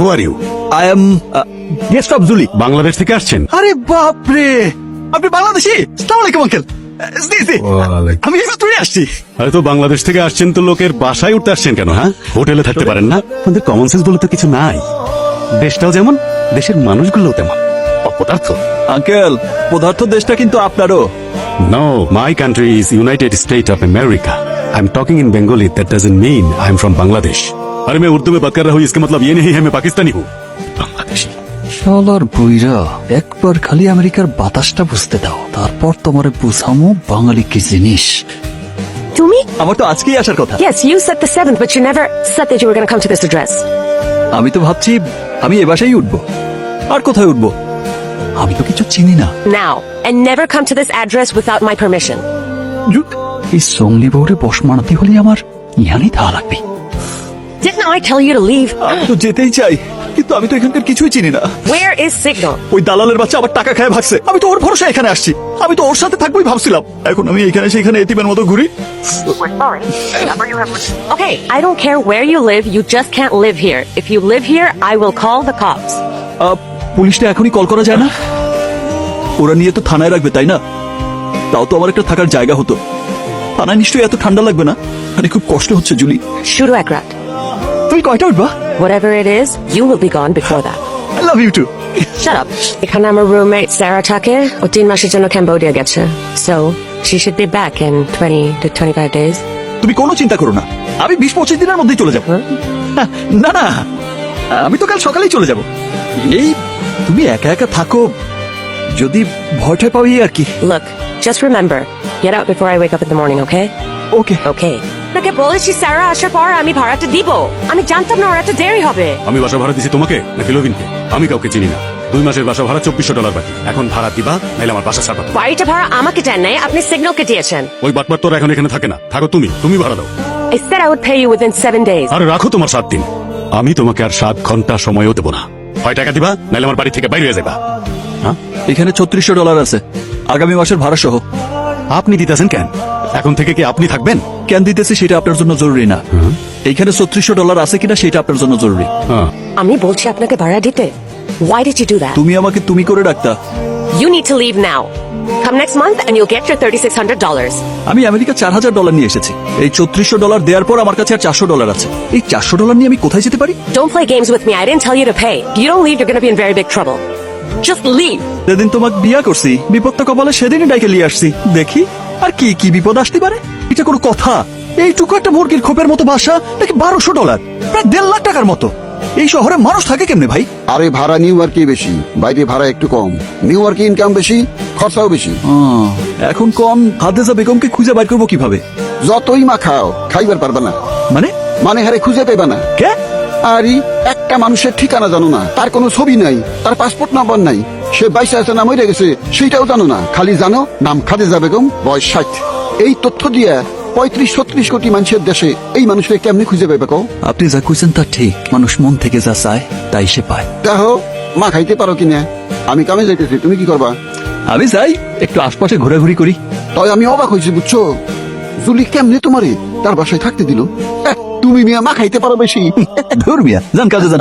Who are you? I am guest of Juli. Bangladesh থেকে আসছেন? আরে বাপ রে, আপনি বাংলাদেশি? আসসালামু আলাইকুম আঙ্কেল। আমি এইমাত্রই আসছি। আরে তো বাংলাদেশ থেকে আসছেন তো লোকের বাসায় উঠতে আসছেন কেন? হ্যাঁ, হোটেলে থাকতে পারেন না? আপনাদের কমন সেন্স বলে তো কিছু নাই। দেশটাও যেমন, দেশের মানুষগুলোও তেমন অপদার্থ। আঙ্কেল, পদার্থ দেশটা কিন্তু আপনারও। No, my country is United States of America. I'm talking in Bengali. That doesn't mean I'm from Bangladesh. अरे मैं उर्दू में बात कर रहा हूँ, इसका मतलब ये नहीं है मैं पाकिस्तानी हूँ, बांग्लादेशी। শালার বইরা, একবার খালি আমেরিকার বাতাসটা বুঝতে দাও, তারপর তোমারে বুঝামো বাঙালি কি জিনিস। তুমি? আমার তো আজকেই আসার কথা। Yes, you said the 7th, but you never said that you were going to come to this address. আমি তো ভাবছি আমি এ বাসায় উঠবো। আর কোথায় উঠবো? আমি তো কিছু চিনি না। Now, and never come to this address without my permission. এই সঙ্গলি বউরে বস মানাতে হলে আমার ইহানি থাকা লাগবে। Didn't I tell you to leave? আমি তো যেতেই চাই, কিন্তু আমি তো এখানকার কিছুই চিনি না। Where is Signal? ওই দালালের বাচ্চা আবার টাকা খায় ভাগছে। আমি তো ওর ভরসা এখানে আসছি, আমি তো ওর সাথে থাকবোই ভাবছিলাম। এখন আমি এখানে সেখানে এতিমের মতো ঘুরি। Okay, I don't care where you live, you just can't live here. If you live here, I will call the cops. পুলিশটা এখনই কল করা যায় না? ওরা নিয়ে তো থানায় রাখবে, তাই না? তাও তো আমার একটা থাকার জায়গা হতো। থানায় নিশ্চয়ই এত ঠান্ডা লাগবে না। আরে খুব কষ্ট হচ্ছে জুলি। Shuru Ekrat. তুই কয়টা উঠবা? Whatever it is, you will be gone before that. I love you too. Shut up. এখানে আমার roommate Sarah থাকে, ও 3 মাসের জন্য ক্যাম্বোডিয়া গেছে। So, she should be back in 20 to 25 days. তুমি কোনো চিন্তা করো না, আমি 20-25 দিনের মধ্যেই চলে যাবো। না না, আমি তো কাল সকালেই চলে যাব। এই তুমি একা একা থাকো, যদি ভয়টা পাও এই আর কি। Look, just remember, get out before I wake up in the morning, okay? Okay. Okay. তাকে বলেছি সারা আসার পর আমি ভাড়াটা দিব। আমি জানতাম না ওর এত দেরি হবে। আমি বাসা ভাড়া দিছি তোমাকে নাকি লবিনকে? আমি কাউকে চিনি না। 2 মাসের বাসা ভাড়া $2400 বাকি। এখন ভাড়া দিবা নাইলে আমার বাসা ছাড়বা। বাড়িটা ভাড়া আমাকে দেন নাই, আপনি সিগন্যালকে দিয়েছেন। ওই বাটপার তোর এখন এখানে থাকে না, থাকো তুমি ভাড়া দাও। I said I would pay you within 7 days. আরে রাখো তোমার 7 দিন, আমি তোমাকে আর 7 ঘন্টা সময়ও দেবো না। হয় টাকা দিবা নাইলে আমার বাড়ি থেকে বাইরে হয়ে যাবা। হ্যাঁ, এখানে $3600 আছে আগামী মাসের ভাড়া সহ। আপনি দিতেছেন কেন? এখন থেকে কি আপনি থাকবেন? কেন দিতেছি সেটা আপনার জন্য জরুরি না। এইখানে $3600 আছে কিনা সেটা আপনার জন্য জরুরি। হ্যাঁ, আমি বলছি আপনাকে ভাড়া দিতে। Why did you do that? তুমি আমাকে তুমি করে ডাকতা। You need to leave now. Come next month and you'll get your $3600. আমি আমেরিকা $4000 নিয়ে এসেছি। এই $3400 দেওয়ার পর আমার কাছে আর $400 আছে। এই $400 নিয়ে আমি কোথায় যেতে পারি? Don't play games with me. I didn't tell you to pay. If you don't leave, you're going to be in very big trouble. Just leave. যেদিন তোমাকে বিয়া করছি, বিপদটা কপালে সেদিনই ডাইকে নিয়ে আসছি। দেখি আর কি কি বিপদ আসতে পারে। এটা কোনো কথা? এইটুকু একটা মুরগির খোপের মতো বাসা নাকি $1200, প্রায় 1.5 লাখ টাকার মতো। এই শহরে মানুষ থাকে কেমনে ভাই? আরে ভাড়া নিউ ইয়র্কে বেশি, বাইরে ভাড়া একটু কম। নিউ ইয়র্কে ইনকাম বেশি, খরচাও বেশি। এখন কোন হাদেজা বেগমকে খুঁজে বাইর করবো কিভাবে? যতই মা খাও, খাইবার পারবে না। মানে হারে খুঁজে পাইবা না। কে? আরে একটা মানুষের ঠিকানা জানো না, তার কোনো ছবি নাই, তার পাসপোর্ট নাম্বার নাই, সে বাইসে আছে না মরে গেছে সেইটাও জানো না। খালি জানো নাম খাদেজা বেগম, বয়স 60। এই তথ্য দিয়ে 35-36 কোটি মানুষের দেশে এই মানুষকে কেমনে খুঁজে পাইবে কও? আপনি যা কইছেন তা ঠিক, মানুষ মন থেকে যা চায় তাই সে পায়। দেখো মা খাইতে পারো কিনা। আমি কামে যাইতেছি, তুমি কি করবা? আমি যাই একটু আশপাশে ঘোরাঘুরি করি। তাই আমি অবাক হয়েছি বুঝছো, জুলি কেমনে তোমারে তার বাসায় থাকতে দিল। তুমি মিয়া মা খাইতে পারো বেশি। ধুর মিয়া, যান কাজে যান।